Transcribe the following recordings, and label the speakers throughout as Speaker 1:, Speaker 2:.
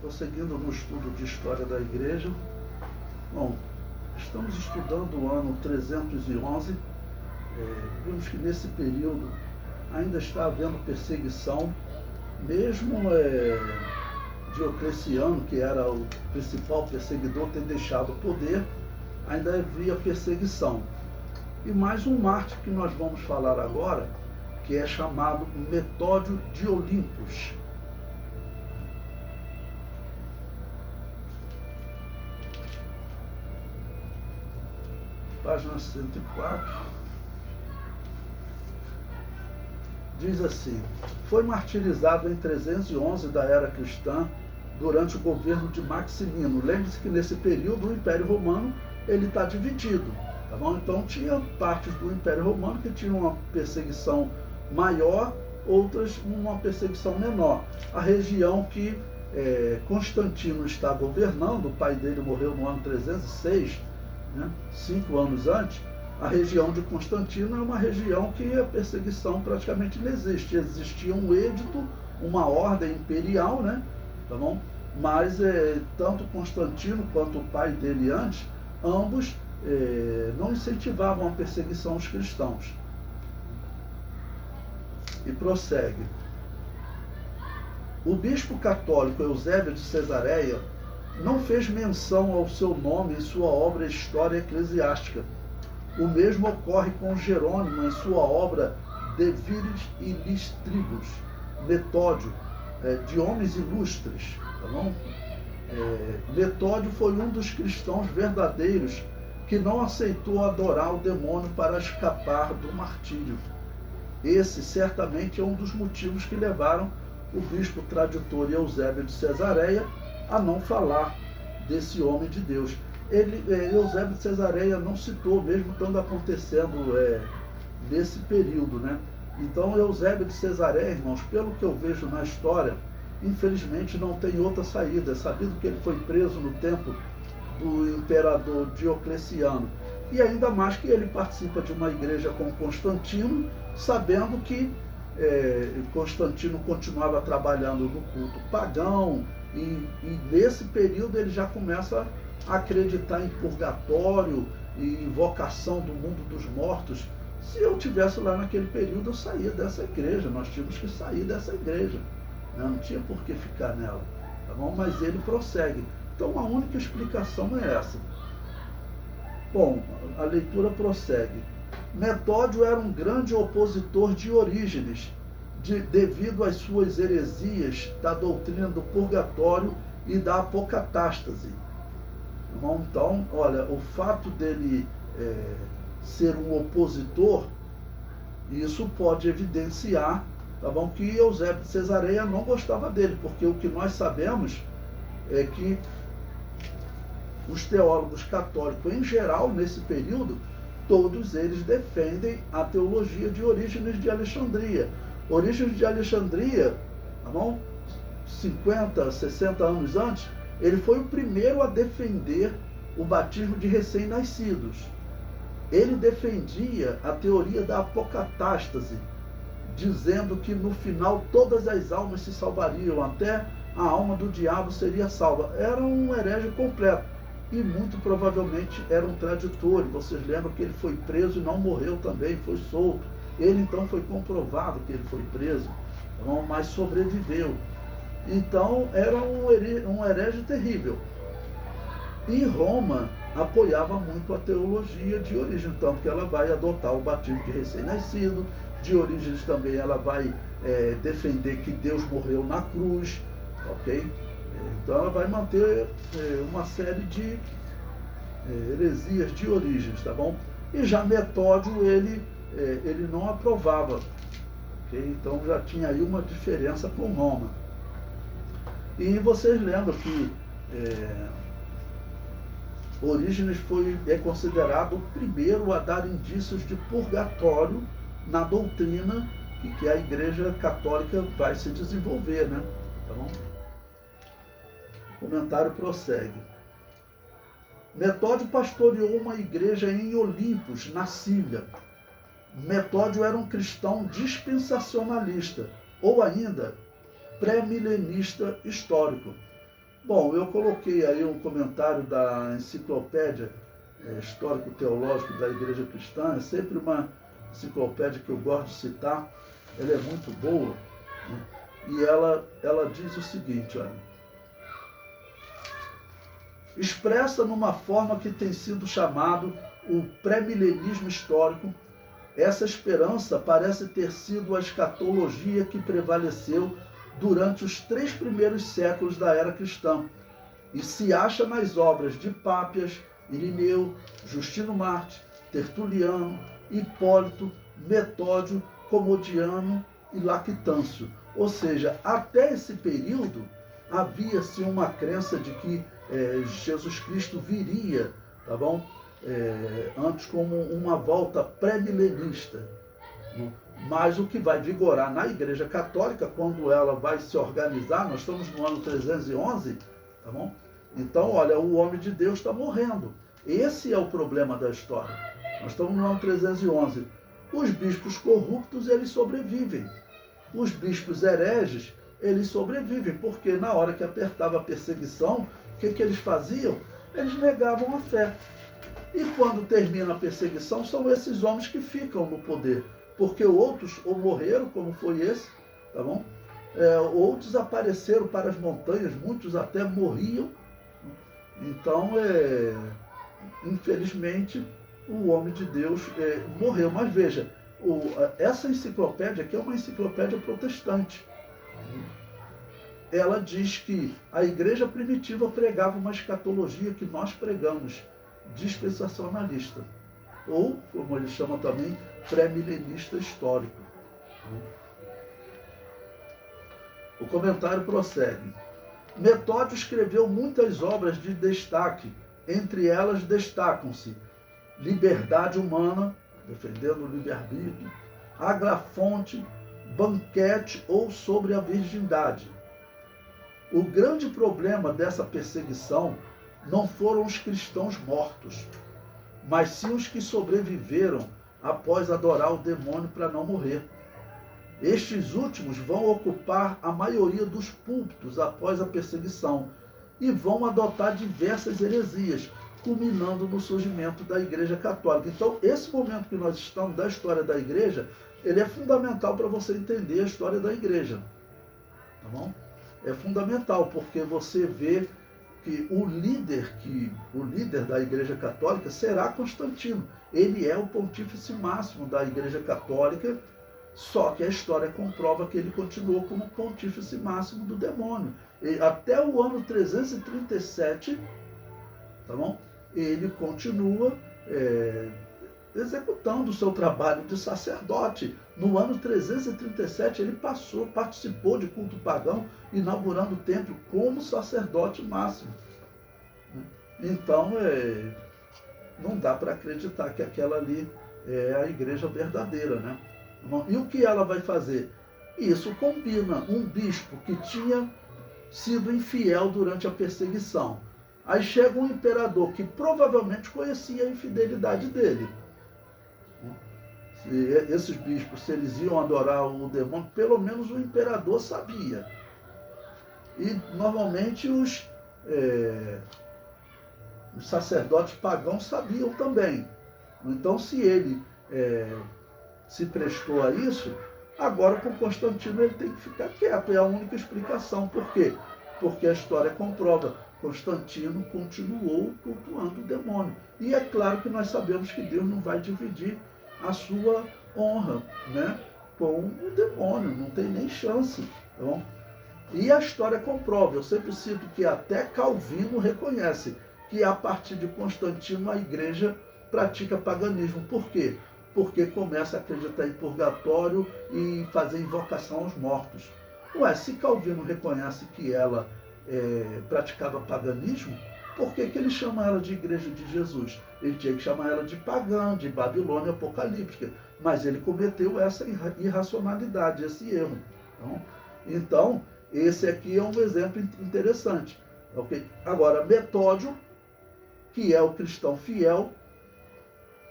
Speaker 1: Prosseguindo no estudo de História da Igreja, bom, estamos estudando o ano 311, vimos que nesse período ainda está havendo perseguição, mesmo Diocleciano, que era o principal perseguidor, ter deixado o poder, ainda havia perseguição. E mais um mártir que nós vamos falar agora, que é chamado Metódio de Olímpos. Página 104. Diz assim: foi martirizado em 311 da era cristã, durante o governo de Maximino. Lembre-se que nesse período o Império Romano ele está dividido, tá bom? Então tinha partes do Império Romano que tinham uma perseguição maior, outras uma perseguição menor. A região que Constantino está governando, o pai dele morreu no ano 306, né, 5 anos antes. A região de Constantino é uma região que a perseguição praticamente não existe. Existia um edito, uma ordem imperial, né, tá bom? Mas tanto Constantino quanto o pai dele antes, ambos não incentivavam a perseguição aos cristãos. E prossegue. O bispo católico Eusébio de Cesareia não fez menção ao seu nome em sua obra História Eclesiástica. O mesmo ocorre com Jerônimo em sua obra De Viris Illustribus, Metódio, de homens ilustres, tá bom? Metódio foi um dos cristãos verdadeiros que não aceitou adorar o demônio para escapar do martírio. Esse certamente é um dos motivos que levaram o bispo traditor Eusébio de Cesareia a não falar desse homem de Deus. Eusébio de Cesareia não citou, mesmo estando acontecendo nesse período, né? Então Eusébio de Cesareia, irmãos, pelo que eu vejo na história, infelizmente não tem outra saída. É sabido que ele foi preso no tempo do imperador Diocleciano, e ainda mais que ele participa de uma igreja com Constantino, sabendo que Constantino continuava trabalhando no culto pagão, e nesse período ele já começa a acreditar em purgatório e invocação do mundo dos mortos. Se eu tivesse lá naquele período, eu saía dessa igreja, nós tínhamos que sair dessa igreja, né? Não tinha por que ficar nela, tá bom? Mas ele prossegue. Então a única explicação é essa. Bom, a leitura prossegue. Metódio era um grande opositor de Orígenes, devido às suas heresias da doutrina do purgatório e da apocatástase. Então, olha, o fato dele ser um opositor, isso pode evidenciar, tá bom, que Eusébio de Cesareia não gostava dele, porque o que nós sabemos é que os teólogos católicos, em geral, nesse período, todos eles defendem a teologia de Orígenes de Alexandria. Orígenes de Alexandria, tá bom? 50, 60 anos antes, ele foi o primeiro a defender o batismo de recém-nascidos. Ele defendia a teoria da apocatástase, dizendo que no final todas as almas se salvariam, até a alma do diabo seria salva. Era um herege completo e muito provavelmente era um traditor. Vocês lembram que ele foi preso e não morreu também, foi solto. Ele então foi comprovado que ele foi preso, mas sobreviveu. Então era um herege terrível. E Roma apoiava muito a teologia de Orígenes, tanto que ela vai adotar o batismo de recém-nascido. De Orígenes também ela vai defender que Deus morreu na cruz, ok? Então ela vai manter uma série de heresias de Orígenes, tá bom? E já Metódio, ele não aprovava, ok? Então já tinha aí uma diferença com Roma. E vocês lembram que Orígenes é considerado o primeiro a dar indícios de purgatório na doutrina que a Igreja Católica vai se desenvolver, né? Tá bom? O comentário prossegue. Metódio pastoreou uma igreja em Olímpos, na Síria. Metódio era um cristão dispensacionalista, ou ainda pré-milenista histórico. Bom, eu coloquei aí um comentário da enciclopédia histórico-teológico da Igreja Cristã. É sempre uma enciclopédia que eu gosto de citar. Ela é muito boa, né? E ela diz o seguinte, olha: expressa numa forma que tem sido chamado o pré-milenismo histórico, essa esperança parece ter sido a escatologia que prevaleceu durante os 3 primeiros séculos da era cristã e se acha nas obras de Pápias, Irineu, Justino Marte, Tertuliano, Hipólito, Metódio, Comodiano e Lactâncio. Ou seja, até esse período havia-se uma crença de que Jesus Cristo viria, tá bom? Antes como uma volta pré-milenista. Mas o que vai vigorar na Igreja Católica, quando ela vai se organizar, nós estamos no ano 311, tá bom? Então, olha, o homem de Deus está morrendo. Esse é o problema da história. Nós estamos no ano 311. Os bispos corruptos, eles sobrevivem. Os bispos hereges, eles sobrevivem, porque na hora que apertava a perseguição, o que eles faziam? Eles negavam a fé. E quando termina a perseguição, são esses homens que ficam no poder. Porque outros ou morreram, como foi esse, tá bom? Ou desapareceram para as montanhas, muitos até morriam. Então, infelizmente, o homem de Deus morreu. Mas veja, essa enciclopédia aqui é uma enciclopédia protestante. Ela diz que a igreja primitiva pregava uma escatologia que nós pregamos, dispensacionalista, ou, como eles chamam também, pré-milenista histórico. O comentário prossegue. Metódio escreveu muitas obras de destaque, entre elas destacam-se Liberdade Humana, defendendo o livre-arbítrio, Agrafonte, Banquete ou Sobre a Virgindade. O grande problema dessa perseguição não foram os cristãos mortos, mas sim os que sobreviveram após adorar o demônio para não morrer. Estes últimos vão ocupar a maioria dos púlpitos após a perseguição e vão adotar diversas heresias, culminando no surgimento da Igreja Católica. Então, esse momento que nós estamos da história da Igreja, ele é fundamental para você entender a história da Igreja. Tá bom? É fundamental, porque você vê que o líder da Igreja Católica será Constantino. Ele é o pontífice máximo da Igreja Católica, só que a história comprova que ele continuou como pontífice máximo do demônio. E até o ano 337, tá bom? Ele continua executando o seu trabalho de sacerdote. No ano 337, ele participou de culto pagão, inaugurando o templo como sacerdote máximo. Então, não dá para acreditar que aquela ali é a igreja verdadeira, né? E o que ela vai fazer? Isso combina um bispo que tinha sido infiel durante a perseguição. Aí chega um imperador que provavelmente conhecia a infidelidade dele. Esses bispos, se eles iam adorar o demônio, pelo menos o imperador sabia. E normalmente os sacerdotes pagãos sabiam também. Então, se ele se prestou a isso, agora com Constantino ele tem que ficar quieto. É a única explicação. Por quê? Porque a história comprova. Constantino continuou cultuando o demônio. E é claro que nós sabemos que Deus não vai dividir a sua honra, né, com o demônio. Não tem nem chance. Tá bom? E a história comprova. Eu sempre cito que até Calvino reconhece que a partir de Constantino a igreja pratica paganismo. Por quê? Porque começa a acreditar em purgatório e fazer invocação aos mortos. Ué, se Calvino reconhece que ela praticava paganismo, por que ele chama ela de Igreja de Jesus? Ele tinha que chamar ela de pagã, de Babilônia apocalíptica. Mas ele cometeu essa irracionalidade, esse erro. Então, esse aqui é um exemplo interessante. Okay? Agora, Metódio, que é o cristão fiel,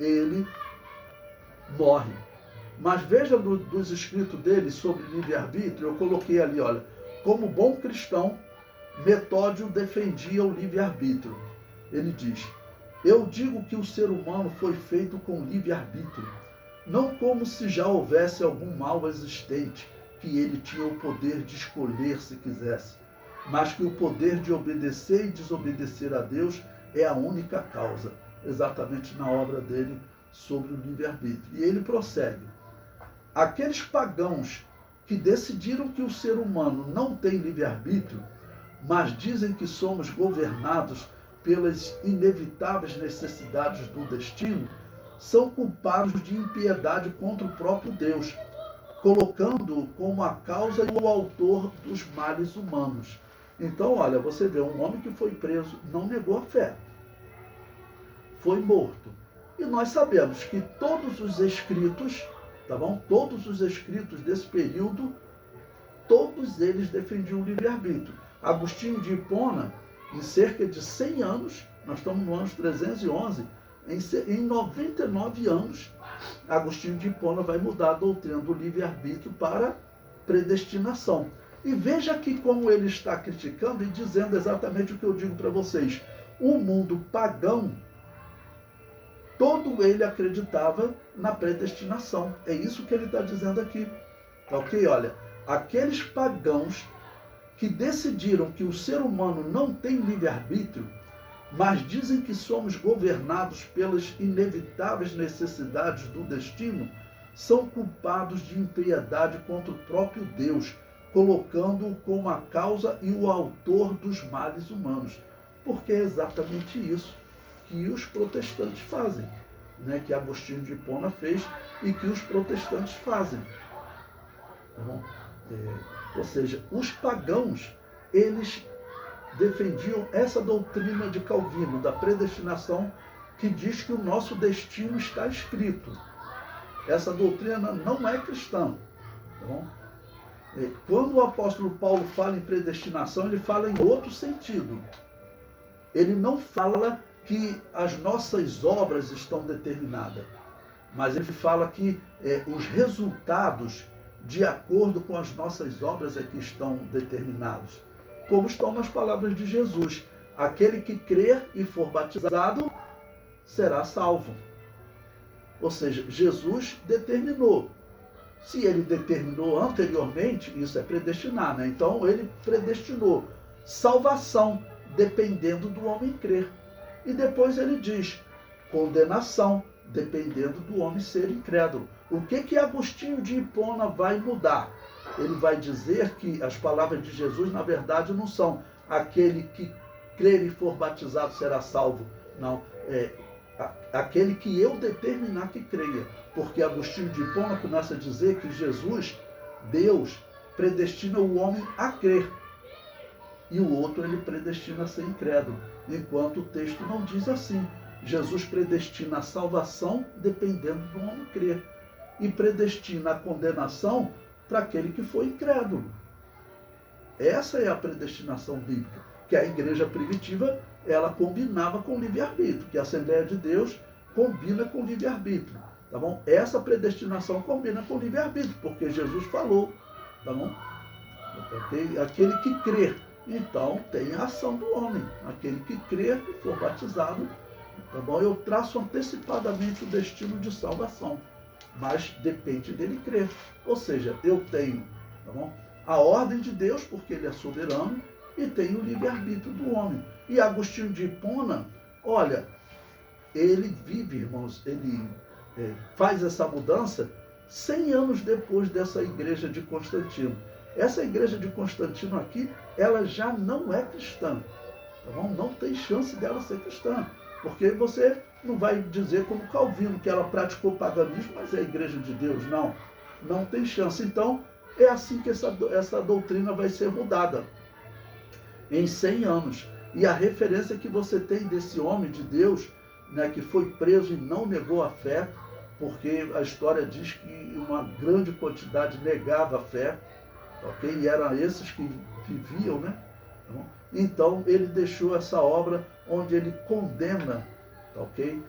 Speaker 1: ele morre. Mas veja dos escritos dele sobre livre-arbítrio, eu coloquei ali, olha, como bom cristão, Metódio defendia o livre-arbítrio. Ele diz: eu digo que o ser humano foi feito com livre-arbítrio, não como se já houvesse algum mal existente, que ele tinha o poder de escolher se quisesse, mas que o poder de obedecer e desobedecer a Deus é a única causa, exatamente na obra dele sobre o livre-arbítrio. E ele prossegue: aqueles pagãos que decidiram que o ser humano não tem livre-arbítrio, mas dizem que somos governados pelas inevitáveis necessidades do destino, são culpados de impiedade contra o próprio Deus, colocando-o como a causa e o autor dos males humanos. Então, olha, você vê um homem que foi preso, não negou a fé, foi morto. E nós sabemos que todos os escritos, tá bom? Todos os escritos desse período, todos eles defendiam o livre-arbítrio. Agostinho de Hipona, em cerca de 100 anos, nós estamos no ano 311, em 99 anos, Agostinho de Hipona vai mudar a doutrina do livre-arbítrio para predestinação. E veja aqui como ele está criticando e dizendo exatamente o que eu digo para vocês. O mundo pagão, todo ele acreditava na predestinação. É isso que ele está dizendo aqui. Ok? Olha, aqueles pagãos que decidiram que o ser humano não tem livre-arbítrio, mas dizem que somos governados pelas inevitáveis necessidades do destino, são culpados de impiedade contra o próprio Deus, colocando-o como a causa e o autor dos males humanos. Porque é exatamente isso que os protestantes fazem, né? Que Agostinho de Hipona fez e que os protestantes fazem. Tá bom? Ou seja, os pagãos, eles defendiam essa doutrina de Calvino, da predestinação, que diz que o nosso destino está escrito. Essa doutrina não é cristã. Tá bom? Quando o apóstolo Paulo fala em predestinação, ele fala em outro sentido. Ele não fala que as nossas obras estão determinadas, mas ele fala que os resultados, de acordo com as nossas obras, é que estão determinados. Como estão nas palavras de Jesus: aquele que crer e for batizado será salvo. Ou seja, Jesus determinou. Se ele determinou anteriormente, isso é predestinar, né? Então ele predestinou salvação, dependendo do homem crer. E depois ele diz condenação, dependendo do homem ser incrédulo. O que Agostinho de Hipona vai mudar? Ele vai dizer que as palavras de Jesus, na verdade, não são aquele que crer e for batizado será salvo. Não, aquele que eu determinar que creia. Porque Agostinho de Hipona começa a dizer que Jesus, Deus, predestina o homem a crer. E o outro ele predestina a ser incrédulo. Enquanto o texto não diz assim. Jesus predestina a salvação dependendo do homem crer. E predestina a condenação para aquele que foi incrédulo. Essa é a predestinação bíblica, que a igreja primitiva, ela combinava com o livre-arbítrio, que a Assembleia de Deus combina com o livre-arbítrio, tá bom? Essa predestinação combina com o livre-arbítrio, porque Jesus falou, tá bom? Okay? Aquele que crer, então tem a ação do homem, aquele que crer e for batizado, tá bom? Eu traço antecipadamente o destino de salvação, mas depende dele crer. Ou seja, eu tenho, tá bom, a ordem de Deus, porque ele é soberano, e tenho o livre-arbítrio do homem. E Agostinho de Hipona, olha, ele vive, irmãos, ele faz essa mudança 100 anos depois dessa igreja de Constantino. Essa igreja de Constantino aqui, ela já não é cristã, tá bom? Não tem chance dela ser cristã. Porque você não vai dizer como Calvino, que ela praticou paganismo, mas é a igreja de Deus. Não, não tem chance. Então, é assim que essa doutrina vai ser mudada. Em 100 anos. E a referência que você tem desse homem de Deus, né, que foi preso e não negou a fé, porque a história diz que uma grande quantidade negava a fé, ok? E eram esses que viviam, né? Então, ele deixou essa obra onde ele condena, ok?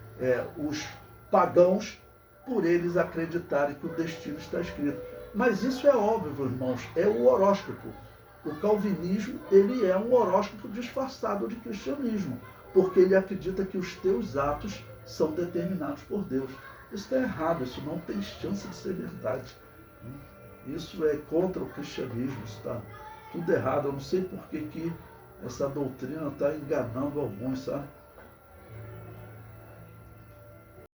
Speaker 1: Os pagãos por eles acreditarem que o destino está escrito. Mas isso é óbvio, irmãos, é o horóscopo. O calvinismo, ele é um horóscopo disfarçado de cristianismo, porque ele acredita que os teus atos são determinados por Deus. Isso está errado, isso não tem chance de ser verdade. Isso é contra o cristianismo, isso está tudo errado. Eu não sei por que essa doutrina está enganando alguns, sabe?